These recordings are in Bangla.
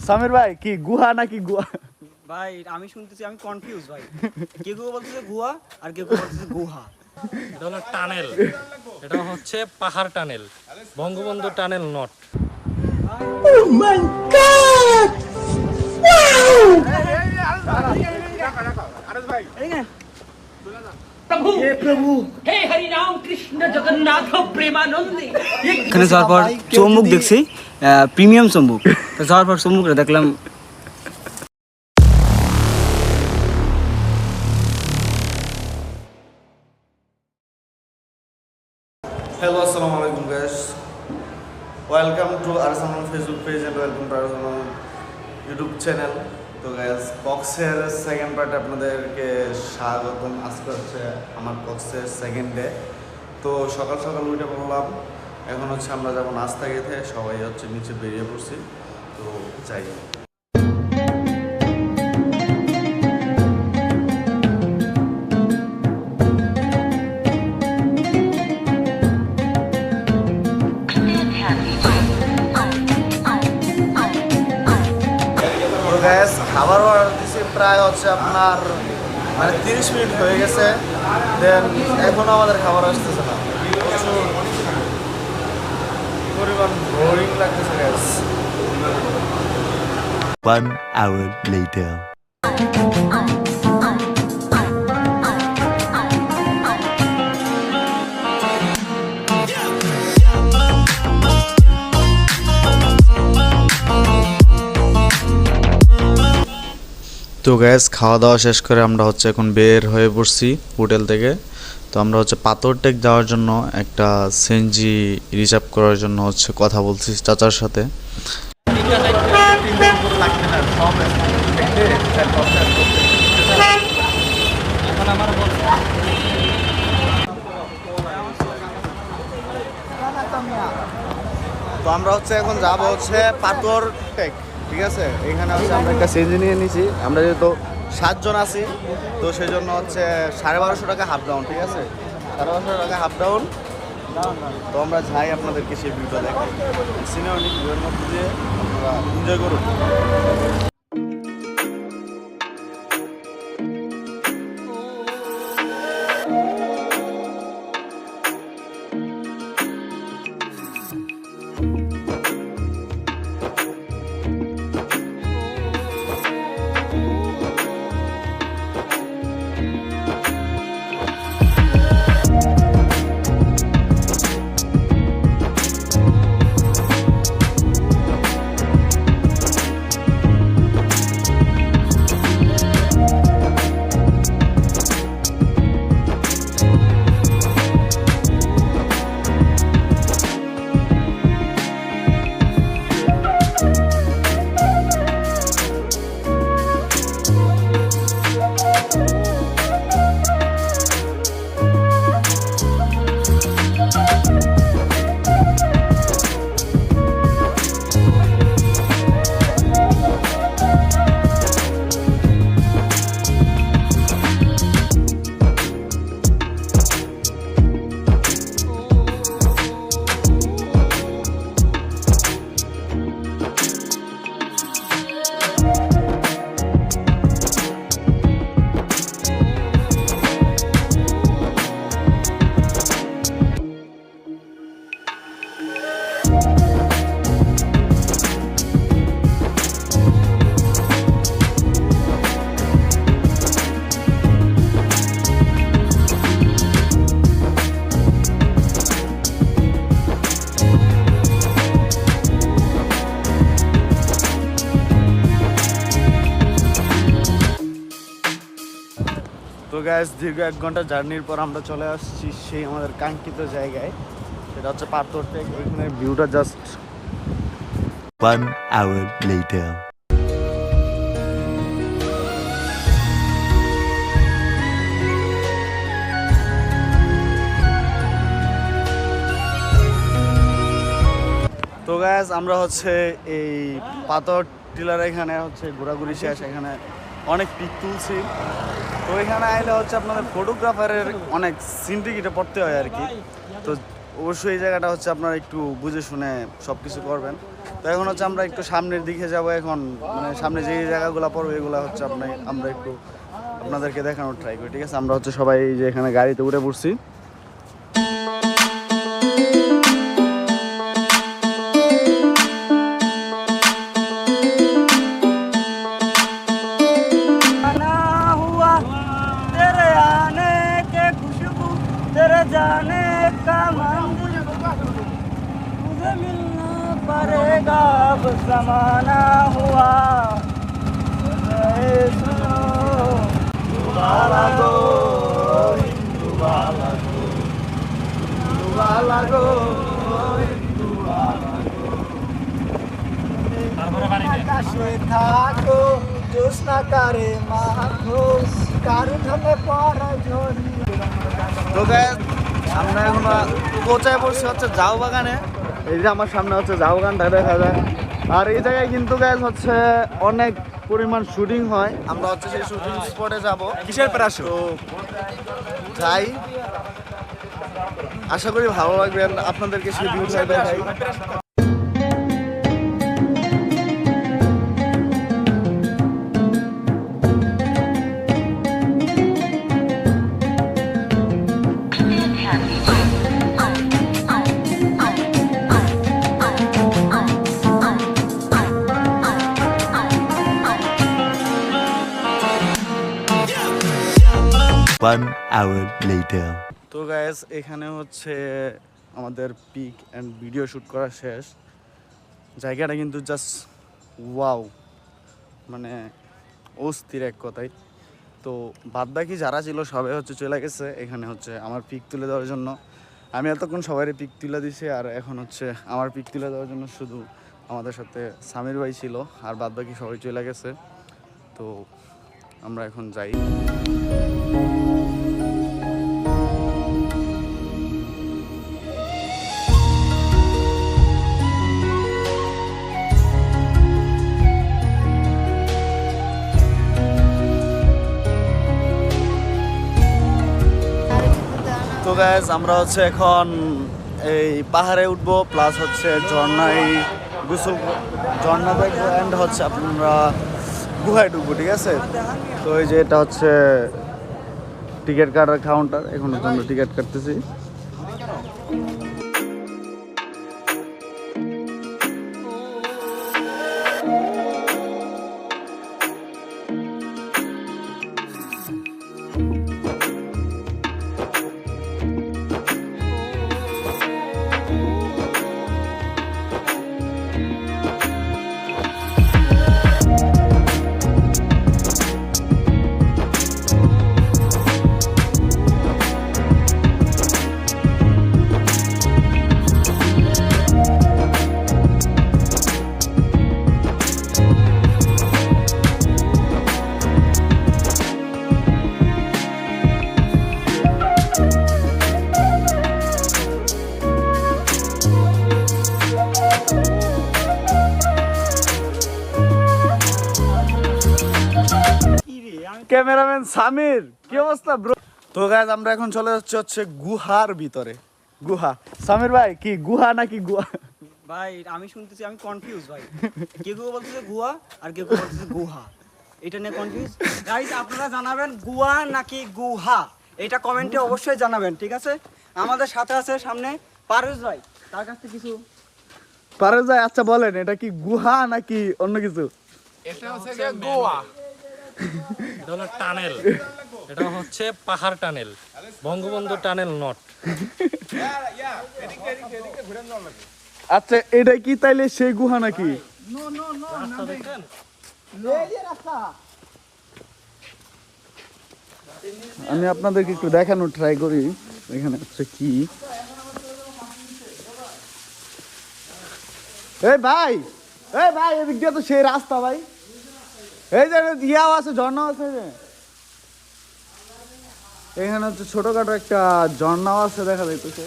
সামির ভাই কি গুহা নাকি গুহা? ভাই আমি শুনতেছি, আমি কনফিউজ ভাই। কেউ কেউ বলতেছে গুহা আর কেউ বলতেছে গুহা। এটা হলো টানেল, এটা হচ্ছে পাহাড় টানেল, বঙ্গবন্ধু টানেল নট। এখানে যাওয়ার পর চৌমুক দেখছি, প্রিমিয়াম চৌমুক। তো যাওয়ার পর চৌমুকটা দেখলাম। Hello, assalamu alaikum guys. Welcome to Arsaman Facebook page and welcome to Arsaman YouTube channel. তো গাইস কক্সের সেকেন্ড পার্ট আপনাদেরকে স্বাগতম। আজকে হচ্ছে আমার কক্সের সেকেন্ড ডে। তো সকাল সকাল উঠে পড়লাম, এখন হচ্ছে আমরা যাবো নাস্তা খেতে, সবাই হচ্ছে নিচে বেরিয়ে পড়ছি। তো যাই। গ্যাস খাবার অর্ডার দিয়েছি, প্রায় হচ্ছে আপনার মানে 30 মিনিট হয়ে গেছে, দেন এখনও আমাদের খাবার আসতেছে না। প্রচুর পরিমাণ বোরিং লাগতেছে গ্যাস। 1 hour later. তো গ্যাস খাওয়া দাওয়া শেষ করে আমরা হচ্ছে এখন বের হয়ে পড়ছি হোটেল থেকে। তো আমরা হচ্ছে পাথরটেক যাওয়ার জন্য একটা সিএনজি রিজার্ভ করার জন্য হচ্ছে কথা বলছি চাচার সাথে। তো আমরা হচ্ছে এখন যাব হচ্ছে পাথরটেক, ঠিক আছে? এখানে হচ্ছে আমরা একটা সিএনজি নিয়ে নিয়েছি, আমরা যেহেতু 7 জন আছি, তো সেই জন্য হচ্ছে 1250 টাকা হাফ ডাউন, ঠিক আছে? 1250 টাকা হাফ ডাউন। তো আমরা যাই, আপনাদেরকে সেই ভিউটা দেখাই, সিনেমাটিক ভিউয়ের মধ্যে দিয়ে আমরা এনজয় করুন। তো গ্যাস দীর্ঘ 1 ঘন্টা জার্নির পর আমরা চলে আসছি সেই আমাদের কাঙ্ক্ষিত জায়গায়, সেটা হচ্ছে পাথরটেক। এখানে ভিউটা জাস্ট। 1 hour later. তো গ্যাস আমরা হচ্ছে এই পাথর টিলার এখানে হচ্ছে ঘোরাঘুরি শেষ, এখানে অনেক পিক তুলছি। তো এখানে আইলে হচ্ছে আপনাদের ফটোগ্রাফারের অনেক সিন টিকিটে পড়তে হয় আর কি। তো অবশ্যই এই জায়গাটা হচ্ছে আপনারা একটু বুঝে শুনে সব কিছু করবেন। তো এখন হচ্ছে আমরা একটু সামনের দিকে যাব এখন, মানে সামনে যে জায়গাগুলো পড়বে এগুলো হচ্ছে আমরা একটু আপনাদেরকে দেখানোর ট্রাই করি, ঠিক আছে? আমরা হচ্ছে সবাই যে এখানে গাড়িতে উঠে পড়ছি। तेरे जाने का मंदिर मुझे मिलना पड़ेगा अब ज़माना हुआ सुनो दुबारा गो दुबारा गो दुबारा गो আকাশে থাকো জোৎস্না কারে মাখো কার ধনে পড়া ঝরি। তো গাইস আমরা এখন পৌঁছায় পড়ছি হচ্ছে ঝাউ বাগানে। এই যে আমার সামনে হচ্ছে ঝাউ বাগানটা দেখা যায়। আর এই জায়গায় কিন্তু গাইস হচ্ছে অনেক পরিমাণ শুটিং হয়। আমরা হচ্ছে সেই শুটিং স্পটে যাব। কিসের প্রাসু তো যাই, আশা করি ভালো লাগবে। আপনাদেরকে সেই ভিউটা দেখাই। One hour later. তো গাইস এখানে হচ্ছে আমাদের পিক অ্যান্ড ভিডিও শ্যুট করা শেষ। জায়গাটা কিন্তু জাস্ট ওয়াও, মানে অস্থির এক কথায়। তো বাদ বাকি যারা ছিল সবাই হচ্ছে চলে গেছে এখানে হচ্ছে আমার পিক তুলে দেওয়ার জন্য। আমি এতক্ষণ সবারই পিক তুলে দিছি, আর এখন হচ্ছে আমার পিক তুলে দেওয়ার জন্য শুধু আমাদের সাথে সামির ভাই ছিল, আর বাদ বাকি সবাই চলে গেছে। তো আমরা এখন যাই। তো গাইস আমরা হচ্ছে এখন এই পাহাড়ে উঠবো, প্লাস হচ্ছে ঝর্ণায় গোসল, ঝর্ণা দেখবো, অ্যান্ড হচ্ছে আপনারা গুহায় ঢুকবো, ঠিক আছে? তো এই যে এটা হচ্ছে টিকিট কাটার কাউন্টার, এখন হচ্ছে আমরা টিকিট কাটতেছি। ক্যামেরাম্যান সামির, কি অবস্থা ব্রো? তো গাইস আমরা এখন চলে যাচ্ছি হচ্ছে গুহার ভিতরে। গুহা, সামির ভাই কি গুহা নাকি গুহা? ভাই আমি শুনতেছি, আমি কনফিউজ ভাই। কেউ বলতেছে গুহা আর কেউ বলতেছে গুহা, এটা নিয়ে কনফিউজ। গাইস আপনারা জানাবেন গুহা নাকি গুহা, এটা কমেন্টে অবশ্যই জানাবেন, ঠিক আছে? আমাদের সাথে আছে সামনে পারভেজ ভাই, তার কাছ থেকে কিছু পারে যায়। আচ্ছা বলেন, এটা কি গুহা নাকি অন্য কিছু? এটা হচ্ছে গোয়া, এটা হলো টানেল, এটা হচ্ছে পাহাড় টানেল, বঙ্গবন্ধু টানেল নট। আচ্ছা এটা কি তাইলে সেই গুহা নাকি? রাস্তা দেখছেন? আমি আপনাদেরকে একটু দেখানোর ট্রাই করি এখানে হচ্ছে কি। এই ভাই, এই ভাই এদিক দিয়ে তো সেই রাস্তা ভাই। এই যে ইয়াও আছে, ঝর্ণা আছে, যে এখানে হচ্ছে ছোটখাটো একটা ঝর্ণাও আছে দেখা যাইতেছে।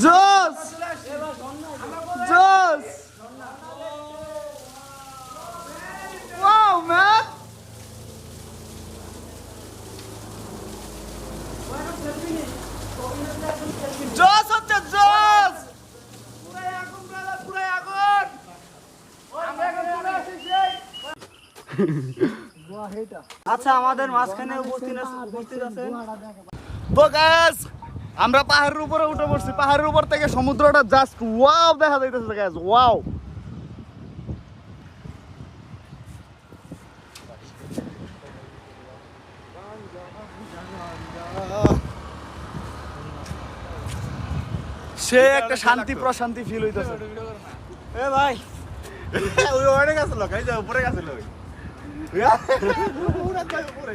জোস জোস, ওয়াও ম্যান, জোস হচ্ছে জোস। আচ্ছা আমাদের মাঝখানে উপস্থিত আছেন তো গাইস আমরা পাহাড়ের উপরে উঠে পড়ছি, পাহাড়ের উপর থেকে সমুদ্রটা জাস্ট ওয়াও দেখা যাইতেছে গাইস, ওয়াও। সে একটা শান্তি প্রশান্তি ফিল হইতেছে। এ ভাই ওই অনেক আছে লোক, এই যে উপরে গেছে লোক। উপরে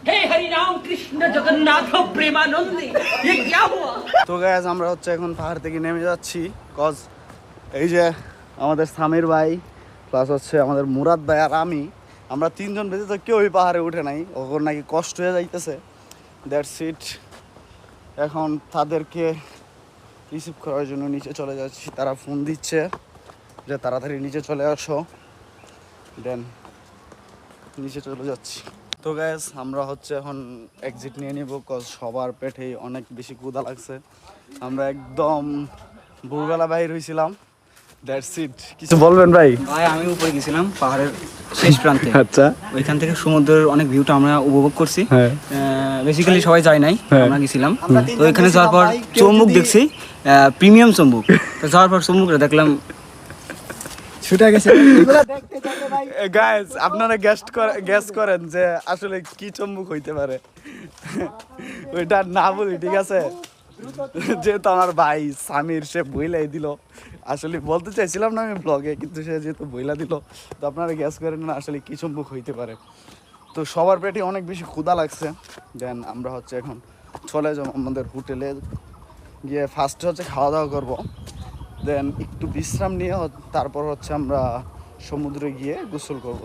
हे हरि राम कृष्ण जगन्नाथ प्रेमानंदी ये क्या हुआ। তো গাইস আমরা হচ্ছে এখন পাহাড় থেকে নেমে যাচ্ছি, কজ এই যে আমাদের সামির ভাই প্লাস হচ্ছে আমাদের মুরাদ ভাই আর আমরা তিনজন বেঁচে তো কেউই পাহাড়ে উঠে নাই, ওর নাকি কষ্ট হয়ে যাইতেছে। দ্যাটস ইট, এখন তাদেরকে রিসিভ করার জন্য নিচে চলে যাচ্ছি। তারা ফোন দিচ্ছে যে তাড়াতাড়ি নিচে চলে আসো, দেন নিচে চলে যাচ্ছি। তো গ্যাস আমরা হচ্ছে এখন এক্সিট নিয়ে নিব, কজ সবার পেটেই অনেক বেশি ক্ষুধা লাগছে। আমরা একদম ভোরবেলা বাইর হয়েছিলাম। দ্যাটস ইট, কিছু বলবেন ভাই? ভাই আমি উপরে গেছিলাম পাহাড়ের শেষ প্রান্তে। আচ্ছা, ওইখান থেকে সমুদ্রের অনেক ভিউটা আমরা উপভোগ করছি। হ্যাঁ। বেসিক্যালি সবাই যায় নাই, হ্যাঁ। আমরা গেছিলাম। তো ওইখানে যাওয়ার পর চম্বুক দেখছি, প্রিমিয়াম চম্বুক। তো যাওয়ার পর চম্বুকটা দেখলাম ছুটে গেছে। গাইস আপনারা গ্যাস করেন যে আসলে কি চম্বুক হইতে পারে। ওইটা না বলি, ঠিক আছে? যেহেতু আমার ভাই সামির সে বইলাই দিল, আসলে বলতে চাইছিলাম না আমি ব্লগে, কিন্তু সে যেহেতু বইলা দিল, তো আপনারা গ্যাস করেন না আসলে কি চম্বুক হইতে পারে। তো সবার পেটে অনেক বেশি ক্ষুধা লাগছে। দেন আমরা হচ্ছে এখন চলে যাবো আমাদের হোটেলে গিয়ে, ফার্স্টে হচ্ছে খাওয়া দাওয়া করবো, দেন একটু বিশ্রাম নিয়ে তারপর হচ্ছে আমরা সমুদ্রে গিয়ে গোসল করবো।